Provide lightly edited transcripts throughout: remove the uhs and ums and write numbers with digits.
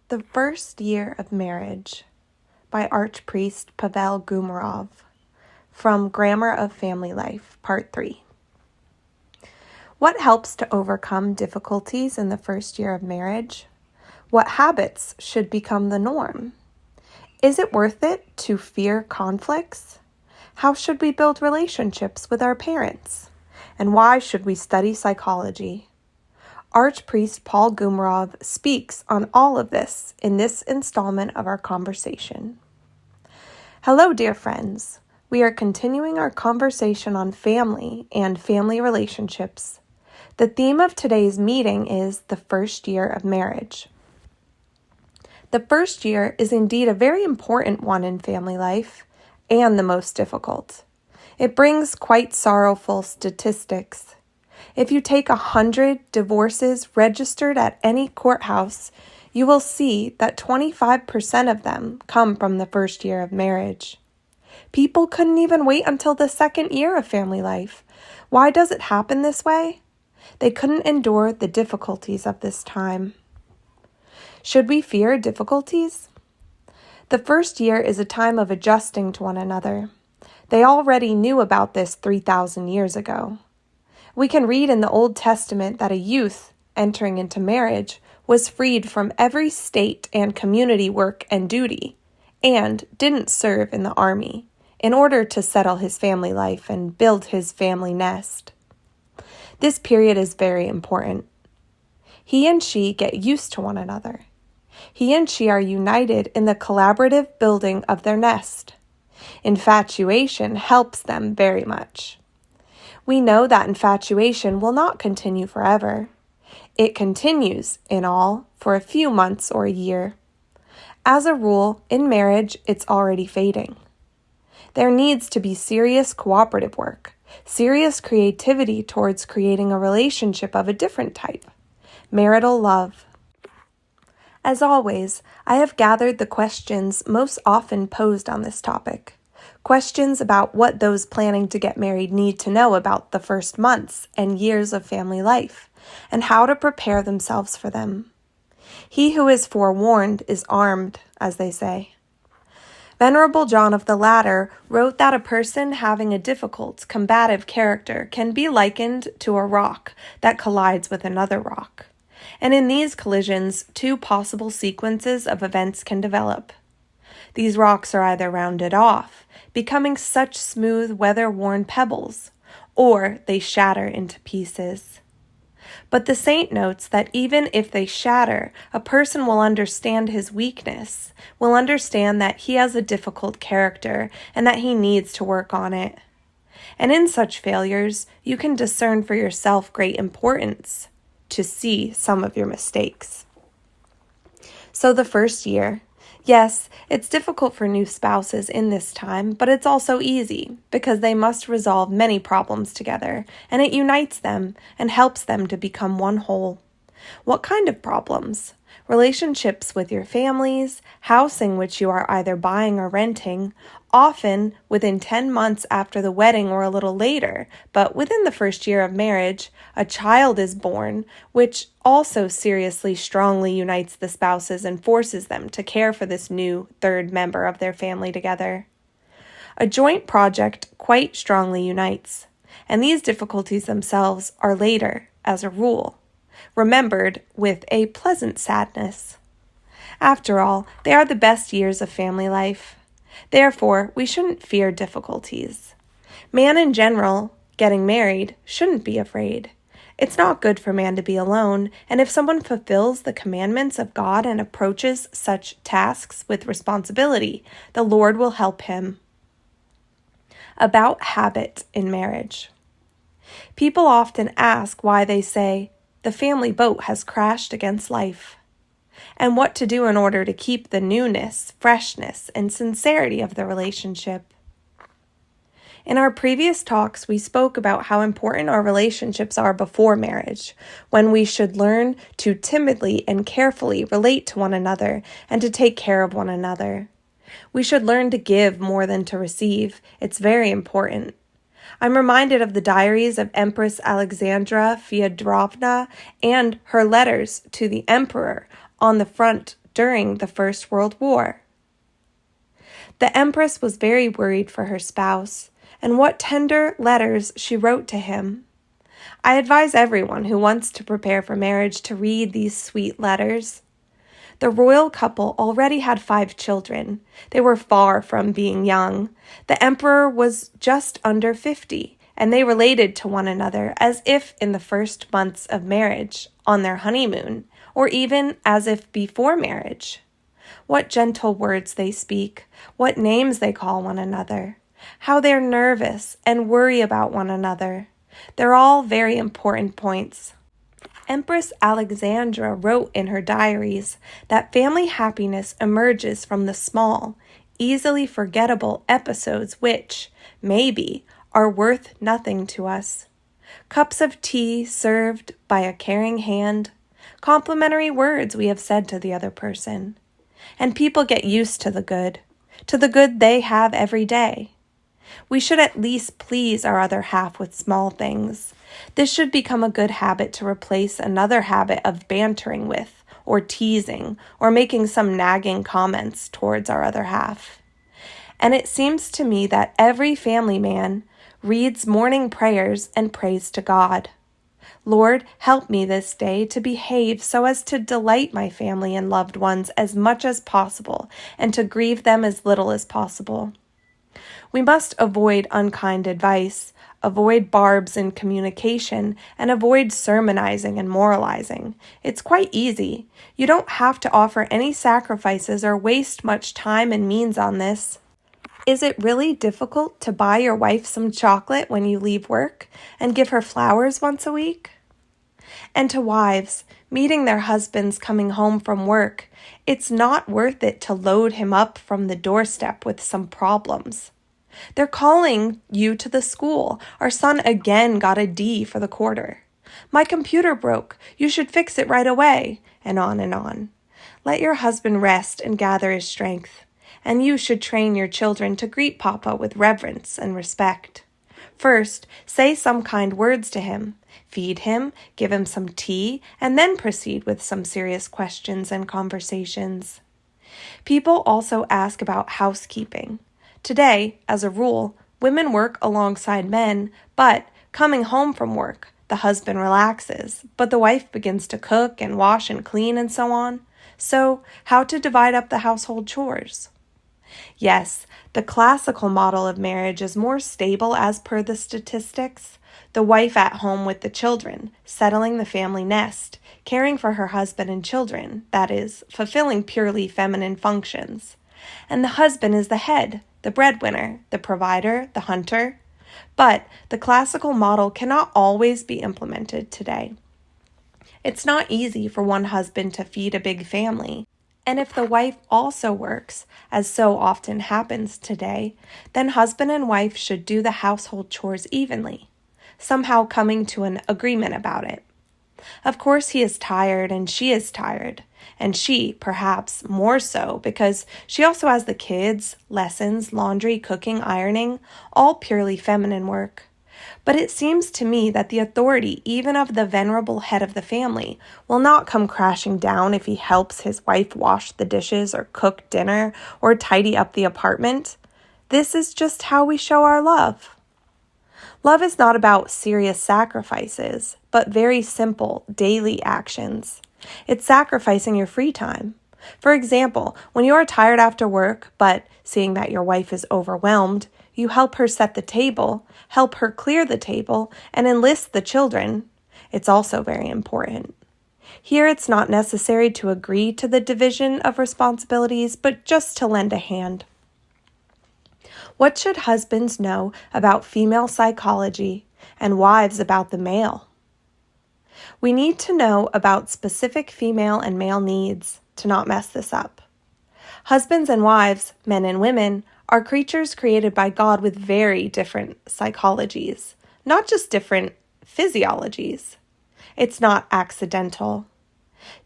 The First Year of Marriage by Archpriest Pavel Gumerov from Grammar of Family Life, Part 3. What helps to overcome difficulties in the first year of marriage? What habits should become the norm? Is it worth it to fear conflicts? How should we build relationships with our parents? And why should we study psychology? Archpriest Paul Gumerov speaks on all of this in this installment of our conversation. Hello, dear friends. We are continuing our conversation on family and family relationships. The theme of today's meeting is the first year of marriage. The first year is indeed a very important one in family life and the most difficult. It brings quite sorrowful statistics. If you take 100 divorces registered at any courthouse, you will see that 25% of them come from the first year of marriage. People couldn't even wait until the second year of family life. Why does it happen this way? They couldn't endure the difficulties of this time. Should we fear difficulties? The first year is a time of adjusting to one another. They already knew about this 3,000 years ago. We can read in the Old Testament that a youth entering into marriage was freed from every state and community work and duty, and didn't serve in the army, in order to settle his family life and build his family nest. This period is very important. He and she get used to one another. He and she are united in the collaborative building of their nest. Infatuation helps them very much. We know that infatuation will not continue forever. It continues, in all, for a few months or a year. As a rule, in marriage, it's already fading. There needs to be serious cooperative work, serious creativity towards creating a relationship of a different type, marital love. As always, I have gathered the questions most often posed on this topic. Questions about what those planning to get married need to know about the first months and years of family life, and how to prepare themselves for them. He who is forewarned is armed, as they say. Venerable John of the Ladder wrote that a person having a difficult, combative character can be likened to a rock that collides with another rock. And in these collisions, two possible sequences of events can develop. These rocks are either rounded off, becoming such smooth, weather-worn pebbles, or they shatter into pieces. But the saint notes that even if they shatter, a person will understand his weakness, will understand that he has a difficult character and that he needs to work on it. And in such failures, you can discern for yourself great importance to see some of your mistakes. So the first year. Yes, it's difficult for new spouses in this time, but it's also easy because they must resolve many problems together, and it unites them and helps them to become one whole. What kind of problems? Relationships with your families, housing which you are either buying or renting, often within 10 months after the wedding or a little later, but within the first year of marriage, a child is born, which also seriously, strongly unites the spouses and forces them to care for this new third member of their family together. A joint project quite strongly unites, and these difficulties themselves are later, as a rule, remembered with a pleasant sadness. After all, they are the best years of family life. Therefore, we shouldn't fear difficulties. Man in general, getting married, shouldn't be afraid. It's not good for man to be alone, and if someone fulfills the commandments of God and approaches such tasks with responsibility, the Lord will help him. About habit in marriage. People often ask why they say, the family boat has crashed against life, and what to do in order to keep the newness, freshness, and sincerity of the relationship. In our previous talks, we spoke about how important our relationships are before marriage, when we should learn to timidly and carefully relate to one another and to take care of one another. We should learn to give more than to receive. It's very important. I'm reminded of the diaries of Empress Alexandra Fyodorovna and her letters to the emperor on the front during the First World War. The Empress was very worried for her spouse, and what tender letters she wrote to him. I advise everyone who wants to prepare for marriage to read these sweet letters. The royal couple already had 5 children. They were far from being young. The emperor was just under 50, and they related to one another as if in the first months of marriage, on their honeymoon, or even as if before marriage. What gentle words they speak, what names they call one another, how they're nervous and worry about one another. They're all very important points. Empress Alexandra wrote in her diaries that family happiness emerges from the small, easily forgettable episodes which, maybe, are worth nothing to us. Cups of tea served by a caring hand, complimentary words we have said to the other person. And people get used to the good they have every day. We should at least please our other half with small things. This should become a good habit to replace another habit of bantering with, or teasing, or making some nagging comments towards our other half. And it seems to me that every family man reads morning prayers and prays to God. Lord, help me this day to behave so as to delight my family and loved ones as much as possible, and to grieve them as little as possible. We must avoid unkind advice, avoid barbs in communication, and avoid sermonizing and moralizing. It's quite easy. You don't have to offer any sacrifices or waste much time and means on this. Is it really difficult to buy your wife some chocolate when you leave work and give her flowers once a week? And to wives, meeting their husbands coming home from work, it's not worth it to load him up from the doorstep with some problems. They're calling you to the school. Our son again got a D for the quarter. My computer broke. You should fix it right away. And on and on. Let your husband rest and gather his strength. And you should train your children to greet Papa with reverence and respect. First, say some kind words to him. Feed him, give him some tea, and then proceed with some serious questions and conversations. People also ask about housekeeping. Today, as a rule, women work alongside men, but coming home from work, the husband relaxes, but the wife begins to cook and wash and clean and so on. So, how to divide up the household chores? Yes, the classical model of marriage is more stable as per the statistics. The wife at home with the children, settling the family nest, caring for her husband and children, that is, fulfilling purely feminine functions. And the husband is the head, the breadwinner, the provider, the hunter. But the classical model cannot always be implemented today. It's not easy for one husband to feed a big family. And if the wife also works, as so often happens today, then husband and wife should do the household chores evenly, somehow coming to an agreement about it. Of course he is tired and she is tired, and she, perhaps, more so because she also has the kids, lessons, laundry, cooking, ironing, all purely feminine work. But it seems to me that the authority even of the venerable head of the family will not come crashing down if he helps his wife wash the dishes or cook dinner or tidy up the apartment. This is just how we show our love. Love is not about serious sacrifices, but very simple, daily actions. It's sacrificing your free time. For example, when you are tired after work, but seeing that your wife is overwhelmed, you help her set the table, help her clear the table, and enlist the children. It's also very important. Here it's not necessary to agree to the division of responsibilities, but just to lend a hand. What should husbands know about female psychology and wives about the male? We need to know about specific female and male needs to not mess this up. Husbands and wives, men and women, are creatures created by God with very different psychologies, not just different physiologies. It's not accidental.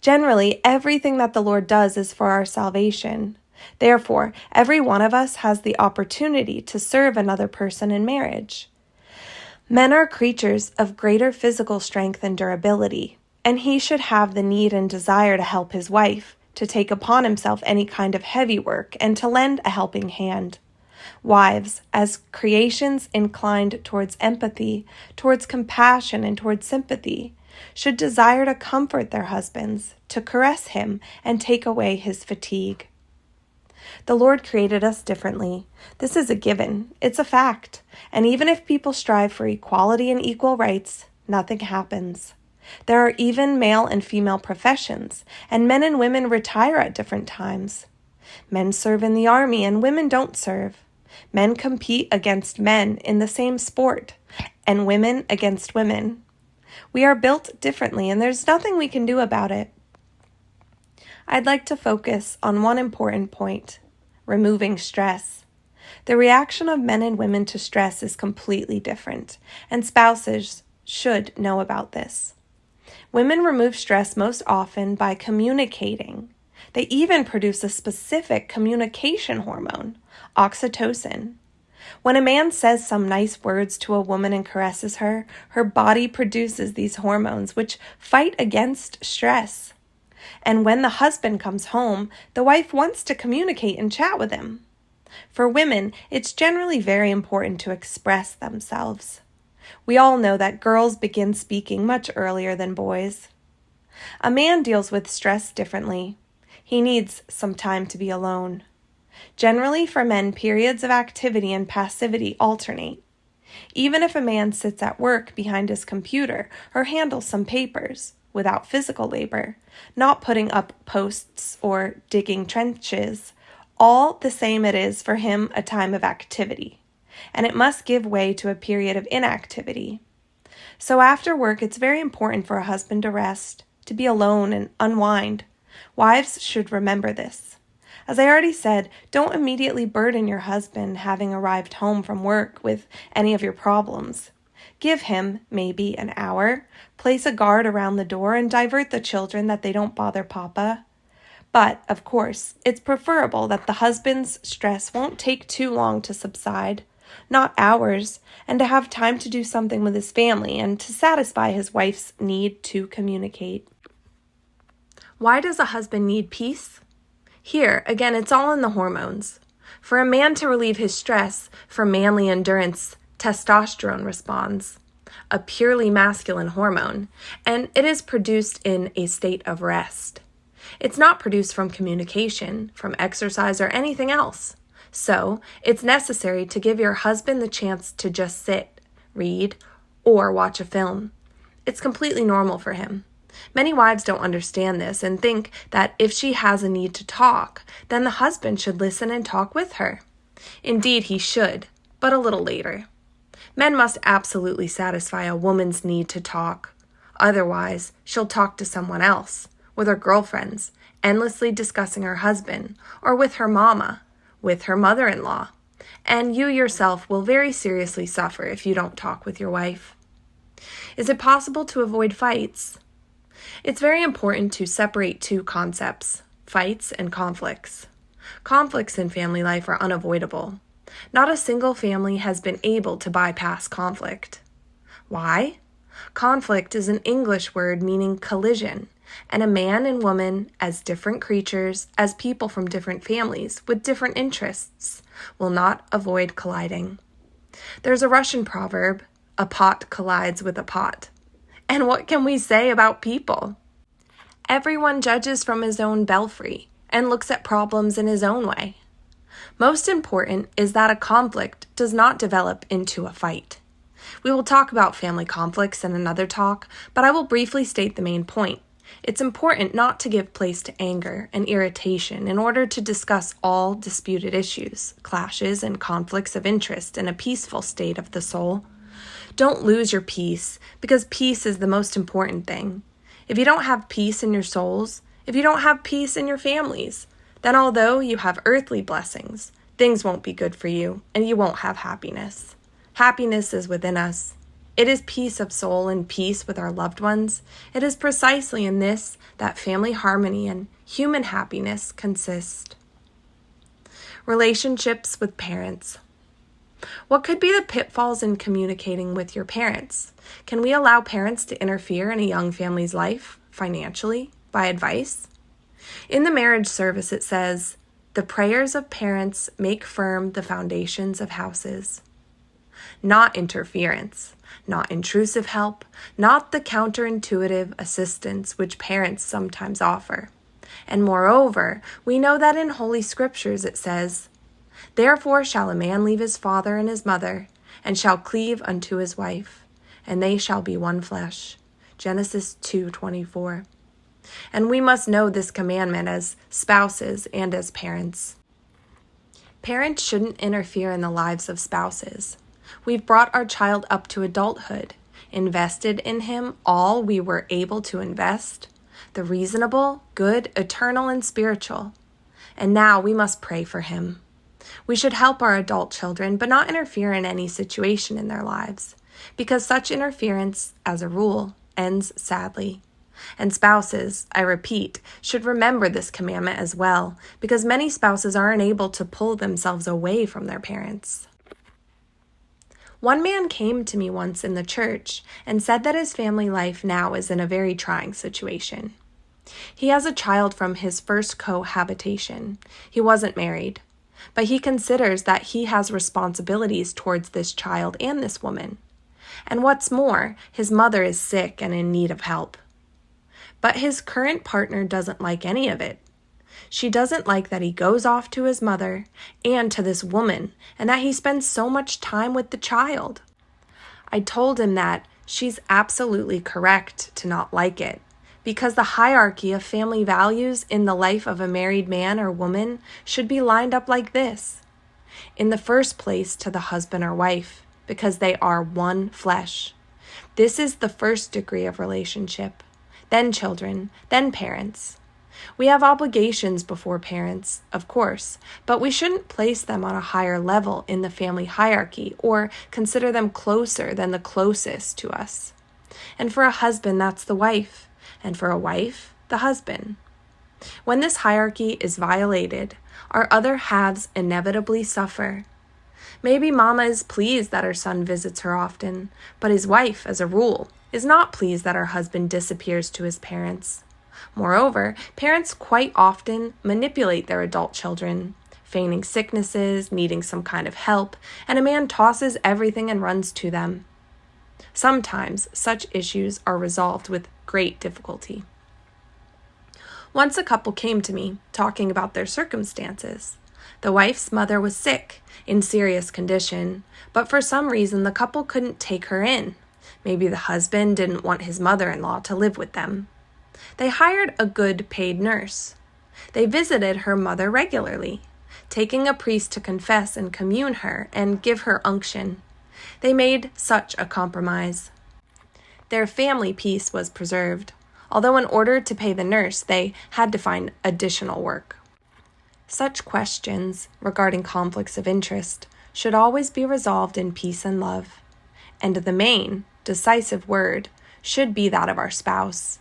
Generally, everything that the Lord does is for our salvation. Therefore, every one of us has the opportunity to serve another person in marriage. Men are creatures of greater physical strength and durability, and he should have the need and desire to help his wife, to take upon himself any kind of heavy work and to lend a helping hand. Wives, as creations inclined towards empathy, towards compassion, and towards sympathy, should desire to comfort their husbands, to caress him, and take away his fatigue. The Lord created us differently. This is a given. It's a fact. And even if people strive for equality and equal rights, nothing happens. There are even male and female professions, and men and women retire at different times. Men serve in the army and women don't serve. Men compete against men in the same sport, and women against women. We are built differently, and there's nothing we can do about it. I'd like to focus on one important point: removing stress. The reaction of men and women to stress is completely different, and spouses should know about this. Women remove stress most often by communicating. They even produce a specific communication hormone, oxytocin. When a man says some nice words to a woman and caresses her, her body produces these hormones which fight against stress. And when the husband comes home, the wife wants to communicate and chat with him. For women, it's generally very important to express themselves. We all know that girls begin speaking much earlier than boys. A man deals with stress differently. He needs some time to be alone. Generally, for men, periods of activity and passivity alternate. Even if a man sits at work behind his computer or handles some papers, without physical labor, not putting up posts or digging trenches, all the same it is for him a time of activity, and it must give way to a period of inactivity. So after work, it's very important for a husband to rest, to be alone and unwind. Wives should remember this. As I already said, don't immediately burden your husband having arrived home from work with any of your problems. Give him maybe an hour, place a guard around the door, and divert the children that they don't bother Papa. But, of course, it's preferable that the husband's stress won't take too long to subside, not hours, and to have time to do something with his family and to satisfy his wife's need to communicate. Why does a husband need peace? Here, again, it's all in the hormones. For a man to relieve his stress, for manly endurance, testosterone responds, a purely masculine hormone, and it is produced in a state of rest. It's not produced from communication, from exercise, or anything else. So, it's necessary to give your husband the chance to just sit, read, or watch a film. It's completely normal for him. Many wives don't understand this and think that if she has a need to talk, then the husband should listen and talk with her. Indeed, he should, but a little later. Men must absolutely satisfy a woman's need to talk. Otherwise, she'll talk to someone else, with her girlfriends, endlessly discussing her husband, or with her mama, with her mother-in-law. And you yourself will very seriously suffer if you don't talk with your wife. Is it possible to avoid fights? It's very important to separate two concepts, fights and conflicts. Conflicts in family life are unavoidable. Not a single family has been able to bypass conflict. Why? Conflict is an English word meaning collision, and a man and woman, as different creatures, as people from different families with different interests, will not avoid colliding. There's a Russian proverb, a pot collides with a pot. And what can we say about people? Everyone judges from his own belfry and looks at problems in his own way. Most important is that a conflict does not develop into a fight. We will talk about family conflicts in another talk, but I will briefly state the main point. It's important not to give place to anger and irritation in order to discuss all disputed issues, clashes, and conflicts of interest in a peaceful state of the soul. Don't lose your peace, because peace is the most important thing. If you don't have peace in your souls, if you don't have peace in your families, then although you have earthly blessings, things won't be good for you, and you won't have happiness. Happiness is within us. It is peace of soul and peace with our loved ones. It is precisely in this that family harmony and human happiness consist. Relationships with parents. What could be the pitfalls in communicating with your parents? Can we allow parents to interfere in a young family's life, financially, by advice? In the marriage service, it says, "The prayers of parents make firm the foundations of houses." Not interference, not intrusive help, not the counterintuitive assistance which parents sometimes offer. And moreover, we know that in Holy Scriptures it says, "Therefore shall a man leave his father and his mother, and shall cleave unto his wife, and they shall be one flesh." Genesis 2:24. And we must know this commandment as spouses and as parents. Parents shouldn't interfere in the lives of spouses. We've brought our child up to adulthood, invested in him all we were able to invest, the reasonable, good, eternal, and spiritual. And now we must pray for him. We should help our adult children, but not interfere in any situation in their lives, because such interference, as a rule, ends sadly. And spouses, I repeat, should remember this commandment as well, because many spouses are unable to pull themselves away from their parents. One man came to me once in the church and said that his family life now is in a very trying situation. He has a child from his first cohabitation. He wasn't married, but he considers that he has responsibilities towards this child and this woman. And what's more, his mother is sick and in need of help. But his current partner doesn't like any of it. She doesn't like that he goes off to his mother and to this woman, and that he spends so much time with the child. I told him that she's absolutely correct to not like it, because the hierarchy of family values in the life of a married man or woman should be lined up like this. In the first place, to the husband or wife, because they are one flesh. This is the first degree of relationship. Then children, then parents. We have obligations before parents, of course, but we shouldn't place them on a higher level in the family hierarchy or consider them closer than the closest to us. And for a husband, that's the wife, and for a wife, the husband. When this hierarchy is violated, our other halves inevitably suffer. Maybe mama is pleased that her son visits her often, but his wife, as a rule, is not pleased that her husband disappears to his parents. Moreover, parents quite often manipulate their adult children, feigning sicknesses, needing some kind of help, and a man tosses everything and runs to them. Sometimes such issues are resolved with great difficulty. Once a couple came to me talking about their circumstances. The wife's mother was sick, in serious condition, but for some reason the couple couldn't take her in. Maybe the husband didn't want his mother-in-law to live with them. They hired a good paid nurse. They visited her mother regularly, taking a priest to confess and commune her and give her unction. They made such a compromise. Their family peace was preserved, although in order to pay the nurse, they had to find additional work. Such questions regarding conflicts of interest should always be resolved in peace and love, and the main, decisive word should be that of our spouse,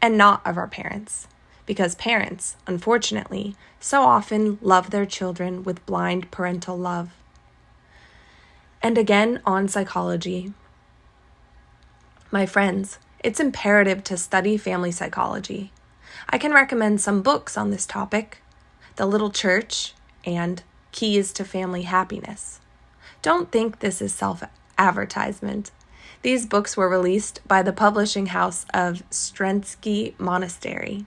and not of our parents, because parents, unfortunately, so often love their children with blind parental love. And again, on psychology. My friends, it's imperative to study family psychology. I can recommend some books on this topic: The Little Church and Keys to Family Happiness. Don't think this is self-advertisement. These books were released by the publishing house of Strensky Monastery.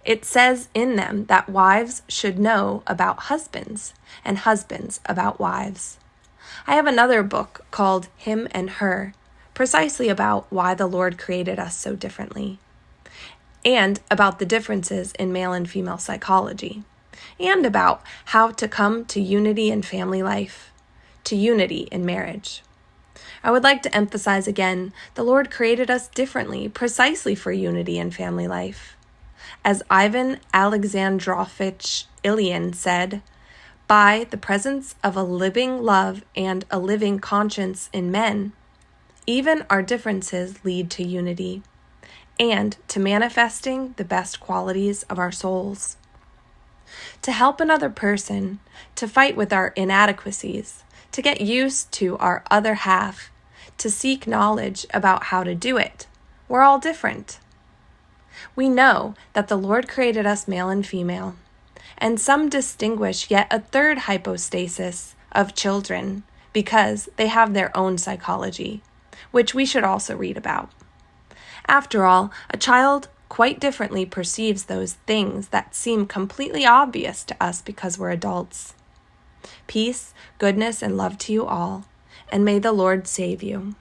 It says in them that wives should know about husbands and husbands about wives. I have another book called Him and Her, precisely about why the Lord created us so differently, and about the differences in male and female psychology, and about how to come to unity in family life, to unity in marriage. I would like to emphasize again, the Lord created us differently, precisely for unity in family life. As Ivan Alexandrovich Ilyin said, by the presence of a living love and a living conscience in men, even our differences lead to unity and to manifesting the best qualities of our souls. To help another person, to fight with our inadequacies, to get used to our other half, to seek knowledge about how to do it. We're all different. We know that the Lord created us male and female, and some distinguish yet a third hypostasis of children because they have their own psychology, which we should also read about. After all, a child quite differently perceives those things that seem completely obvious to us because we're adults. Peace, goodness, and love to you all, and may the Lord save you.